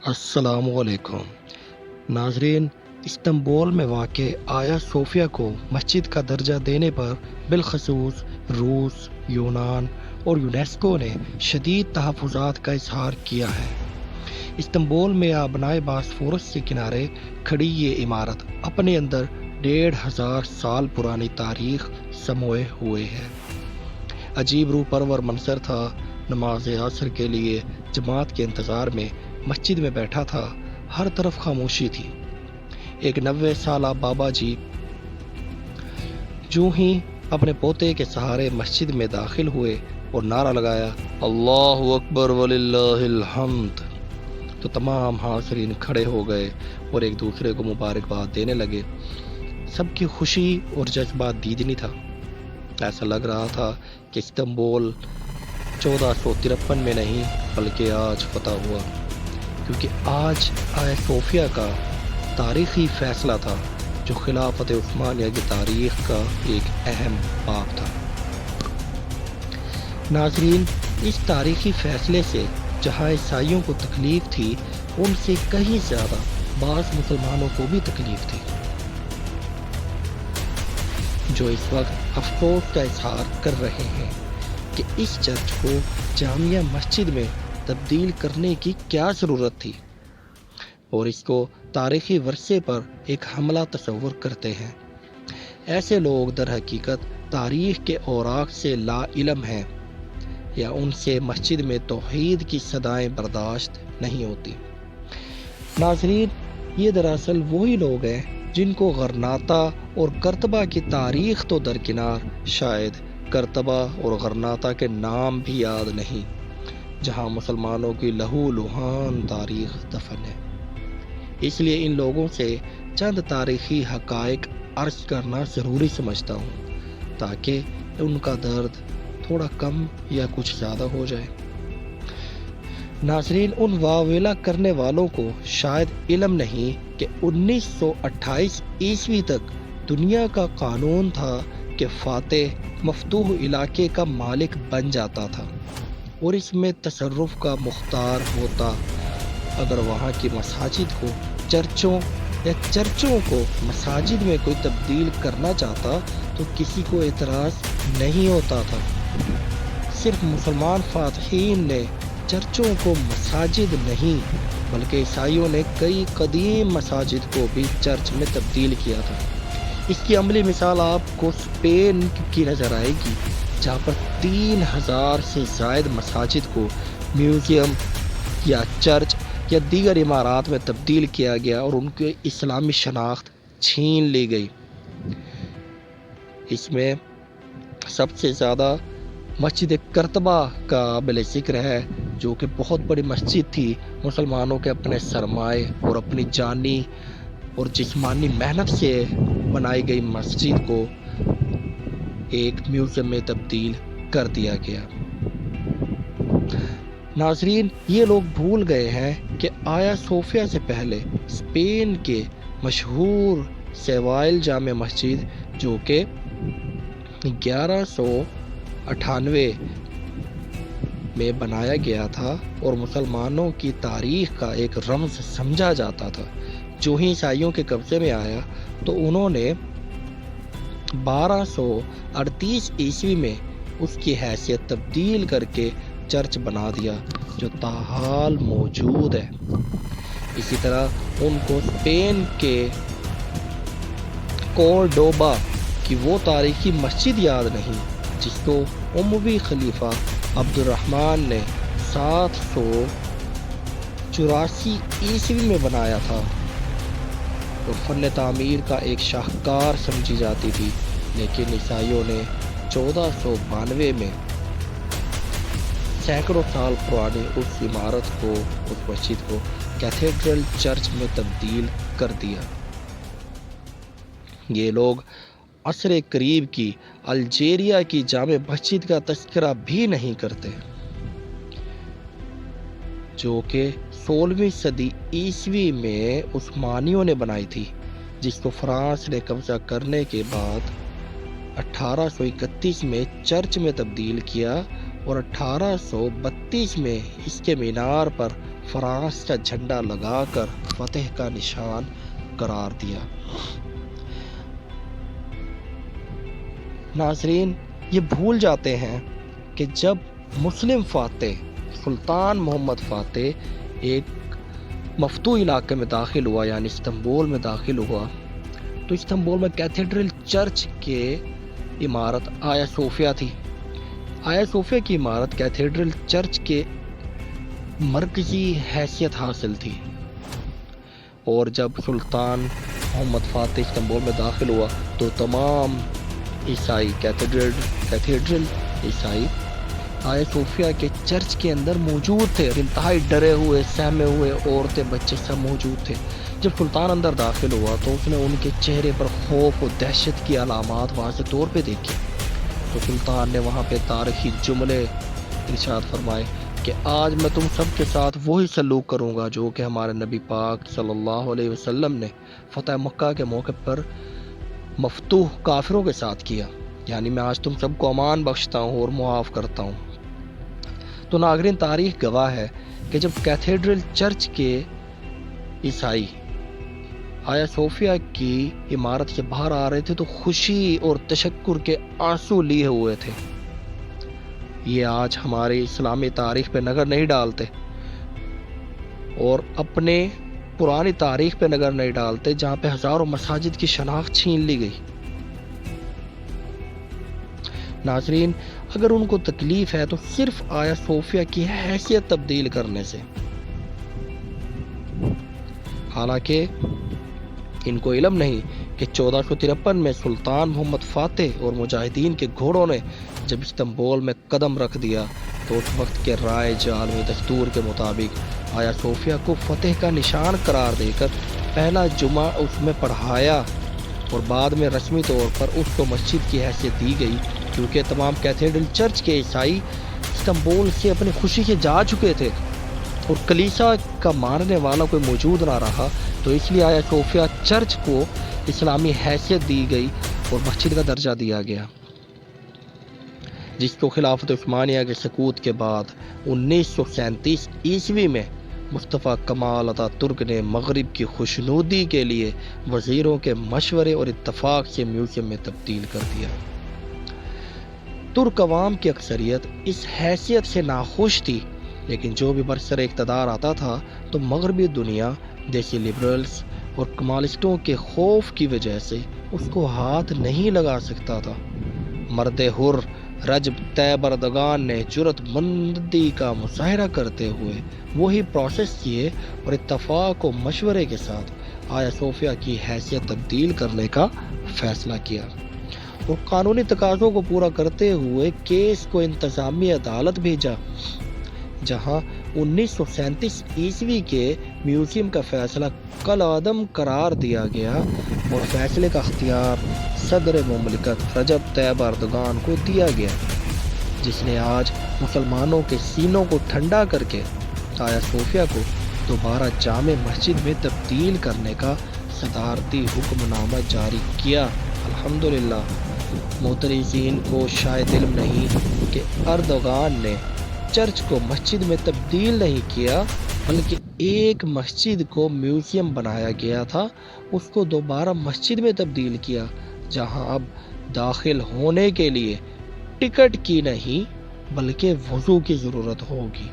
السلام علیکم ناظرین، استنبول میں واقع آیا صوفیہ کو مسجد کا درجہ دینے پر بالخصوص روس، یونان اور یونیسکو نے شدید تحفظات کا اظہار کیا ہے۔ استنبول میں آبنائے باسفورس کے کنارے کھڑی یہ عمارت اپنے اندر 1500 سال پرانی تاریخ سموئے ہوئے ہے۔ عجیب روح پرور منظر تھا۔ نماز عصر کے لیے جماعت کے انتظار میں مسجد میں بیٹھا تھا، ہر طرف خاموشی تھی۔ ایک 90 سالہ بابا جی جو ہی اپنے پوتے کے سہارے مسجد میں داخل ہوئے اور نعرہ لگایا، اللہ اکبر وللہ الحمد، تو تمام حاضرین کھڑے ہو گئے اور ایک دوسرے کو مبارکباد دینے لگے۔ سب کی خوشی اور جذبہ دیدنی تھا۔ ایسا لگ رہا تھا کہ استنبول 1453 میں نہیں بلکہ آج فتح ہوا، کیونکہ آج آیا صوفیہ کا تاریخی فیصلہ تھا جو خلافت عثمانیہ کی تاریخ کا ایک اہم باب تھا۔ ناظرین، اس تاریخی فیصلے سے جہاں عیسائیوں کو تکلیف تھی، ان سے کہیں زیادہ بعض مسلمانوں کو بھی تکلیف تھی، جو اس وقت افسوس کا اظہار کر رہے ہیں کہ اس چرچ کو جامعہ مسجد میں تبدیل کرنے کی کیا ضرورت تھی، اور اس کو تاریخی ورثے پر ایک حملہ تصور کرتے ہیں۔ ایسے لوگ در حقیقت تاریخ کے اوراق سے لا علم ہیں، یا ان سے مسجد میں توحید کی صدائیں برداشت نہیں ہوتی۔ ناظرین، یہ دراصل وہی لوگ ہیں جن کو غرناطہ اور کرتبہ کی تاریخ تو درکنار، شاید کرتبہ اور غرناطہ کے نام بھی یاد نہیں، جہاں مسلمانوں کی لہو لہان تاریخ دفن ہے۔ اس لیے ان لوگوں سے چند تاریخی حقائق عرض کرنا ضروری سمجھتا ہوں، تاکہ ان کا درد تھوڑا کم یا کچھ زیادہ ہو جائے۔ ناظرین، ان واویلا کرنے والوں کو شاید علم نہیں کہ 1928 عیسوی تک دنیا کا قانون تھا کہ فاتح مفتوح علاقے کا مالک بن جاتا تھا اور اس میں تصرف کا مختار ہوتا۔ اگر وہاں کی مساجد کو چرچوں کو مساجد میں کوئی تبدیل کرنا چاہتا تو کسی کو اعتراض نہیں ہوتا تھا۔ صرف مسلمان فاتحین نے چرچوں کو مساجد نہیں بلکہ عیسائیوں نے کئی قدیم مساجد کو بھی چرچ میں تبدیل کیا تھا۔ اس کی عملی مثال آپ کو اسپین کی نظر آئے گی، جہاں پر 3000 سے زائد مساجد کو میوزیم یا چرچ یا دیگر عمارات میں تبدیل کیا گیا اور ان کی اسلامی شناخت چھین لی گئی۔ اس میں سب سے زیادہ مسجد کرتبہ کا قابل ذکر ہے، جو کہ بہت بڑی مسجد تھی۔ مسلمانوں کے اپنے سرمائے اور اپنی جانی اور جسمانی محنت سے بنائی گئی مسجد کو ایک میوزیم میں تبدیل کر دیا گیا۔ ناظرین، یہ لوگ بھول گئے ہیں کہ آیا صوفیہ سے پہلے اسپین کے مشہور سیوائل جامع مسجد، جو کہ 1198 میں بنایا گیا تھا اور مسلمانوں کی تاریخ کا ایک رمز سمجھا جاتا تھا، جو ہی عیسائیوں کے قبضے میں آیا تو انہوں نے 1238 عیسوی میں اس کی حیثیت تبدیل کر کے چرچ بنا دیا، جو تاحال موجود ہے۔ اسی طرح ان کو اسپین کے کورڈوبا کی وہ تاریخی مسجد یاد نہیں جس کو اموی خلیفہ عبد الرحمن نے 784 عیسوی میں بنایا تھا اور فن تعمیر کا ایک شاہکار سمجھی جاتی تھی، لیکن عیسائیوں نے 1492 میں سینکڑوں سال پرانی اس عمارت کو، اس مسجد کو کیتھیڈرل چرچ میں تبدیل کر دیا۔ یہ لوگ عصر قریب کی الجیریا کی جامع مسجد کا تذکرہ بھی نہیں کرتے، جو کہ 16ویں صدی عیسوی میں عثمانیوں نے بنائی تھی، جس کو فرانس نے قبضہ کرنے کے بعد 1831 میں چرچ میں تبدیل کیا اور 1832 میں اس کے مینار پر فرانس کا جھنڈا لگا کر فتح کا نشان قرار دیا۔ ناظرین، یہ بھول جاتے ہیں کہ جب مسلم فاتح سلطان محمد فاتح ایک مفتوح علاقے میں داخل ہوا، یعنی استنبول میں داخل ہوا، تو استنبول میں کیتھیڈرل چرچ کے عمارت آیا صوفیہ تھی۔ آیا صوفیہ کی عمارت کیتھیڈرل چرچ کے مرکزی حیثیت حاصل تھی، اور جب سلطان محمد فاتح استنبول میں داخل ہوا تو تمام عیسائی کیتھیڈرل عیسائی آیا صوفیہ کے چرچ کے اندر موجود تھے، اور انتہائی ڈرے ہوئے سہمے ہوئے عورتیں بچے سب موجود تھے۔ جب سلطان اندر داخل ہوا تو اس نے ان کے چہرے پر خوف و دہشت کی علامات واضح طور پہ دیکھی، تو سلطان نے وہاں پہ تاریخی جملے ارشاد فرمائے کہ آج میں تم سب کے ساتھ وہی سلوک کروں گا جو کہ ہمارے نبی پاک صلی اللہ علیہ وسلم نے فتح مکہ کے موقع پر مفتوح کافروں کے ساتھ کیا، یعنی میں آج تم سب کو امان بخشتا ہوں اور معاف کرتا ہوں۔ تو ناظرین، تاریخ گواہ ہے کہ جب کیتھیڈرل چرچ کے عیسائی آیا صوفیہ کی عمارت سے باہر آ رہے تھے تو خوشی اور تشکر کے آنسو لیے ہوئے تھے۔ یہ آج ہماری اسلامی تاریخ پہ نظر نہیں ڈالتے اور اپنے پرانی تاریخ پہ نظر نہیں ڈالتے، جہاں پہ ہزاروں مساجد کی شناخت چھین لی گئی۔ ناظرین، اگر ان کو تکلیف ہے تو صرف آیا صوفیہ کی حیثیت تبدیل کرنے سے، حالانکہ ان کو علم نہیں کہ 1453 میں سلطان محمد فاتح اور مجاہدین کے گھوڑوں نے جب استنبول میں قدم رکھ دیا تو اس وقت کے رائج عالمی دستور کے مطابق آیا صوفیہ کو فتح کا نشان قرار دے کر پہلا جمعہ اس میں پڑھایا، اور بعد میں رسمی طور پر اس کو مسجد کی حیثیت دی گئی، کیونکہ تمام کیتھیڈرل چرچ کے عیسائی استنبول سے اپنی خوشی سے جا چکے تھے اور کلیسا کا ماننے والا کوئی موجود نہ رہا، تو اس لیے آیا صوفیہ چرچ کو اسلامی حیثیت دی گئی اور مسجد کا درجہ دیا گیا، جس کو خلافت عثمانیہ کے سقوط کے بعد 1937 عیسوی میں مصطفیٰ کمال اتا ترک نے مغرب کی خوشنودی کے لیے وزیروں کے مشورے اور اتفاق سے میوزیم میں تبدیل کر دیا۔ ترک عوام کی اکثریت اس حیثیت سے ناخوش تھی، لیکن جو بھی برسر اقتدار آتا تھا تو مغربی دنیا دیسی لبرلز اور کمالسٹوں کے خوف کی وجہ سے اس کو ہاتھ نہیں لگا سکتا تھا۔ مرد حر رجب طیب اردگان نے جرأت مندی کا مظاہرہ کرتے ہوئے وہی پروسیس کیے اور اتفاق و مشورے کے ساتھ آیا صوفیہ کی حیثیت تبدیل کرنے کا فیصلہ کیا، اور قانونی تقاضوں کو پورا کرتے ہوئے کیس کو انتظامی عدالت بھیجا، جہاں 1937 عیسوی کے میوزیم کا فیصلہ کالعدم قرار دیا گیا اور فیصلے کا اختیار صدر مملکت رجب طیب اردگان کو دیا گیا، جس نے آج مسلمانوں کے سینوں کو ٹھنڈا کر کے آیا صوفیہ کو دوبارہ جامع مسجد میں تبدیل کرنے کا صدارتی حکم نامہ جاری کیا۔ الحمدللہ، معترضین کو شاید علم نہیں کہ اردگان نے چرچ کو مسجد میں تبدیل نہیں کیا، بلکہ ایک مسجد کو میوزیم بنایا گیا تھا، اس کو دوبارہ مسجد میں تبدیل کیا، جہاں اب داخل ہونے کے لیے ٹکٹ کی نہیں بلکہ وضو کی ضرورت ہوگی۔